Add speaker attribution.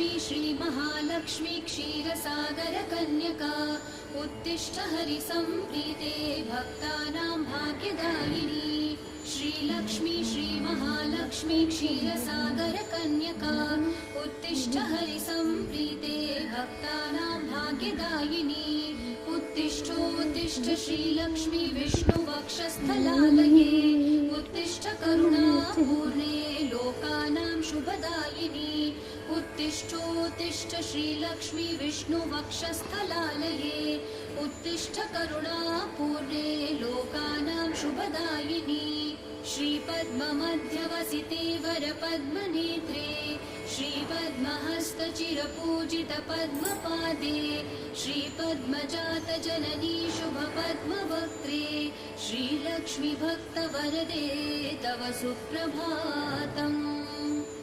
Speaker 1: श्रीमहालक्ष्मी क्षीरसागरकन्यका उत्तिष्ठ हरिसम्प्रीते भक्तानां भाग्यदायिनी श्रीलक्ष्मी श्रीमहालक्ष्मी क्षीरसागरकन्यका उत्तिष्ठ हरिसम्प्रीते भक्तानां भाग्यदायिनी उत्तिष्ठोत्तिष्ठ श्रीलक्ष्मी विष्णुवक्षस्थलालये उत्तिष्ठ करुणापूर्णे लोकानां शुभदायिनी उत्तिष्ठोत्तिष्ठ श्रीलक्ष्मी विष्णुवक्षस्थलालये उत्तिष्ठ करुणापूर्णे लोकानां शुभदायिनी श्रीपद्ममध्यवसिते वरपद्मनेत्रे श्रीपद्महस्तचिरपूजितपद्मपादे श्रीपद्मजातजननी शुभपद्मवक्त्रे श्रीलक्ष्मी भक्तवरदे तव सुप्रभातम्।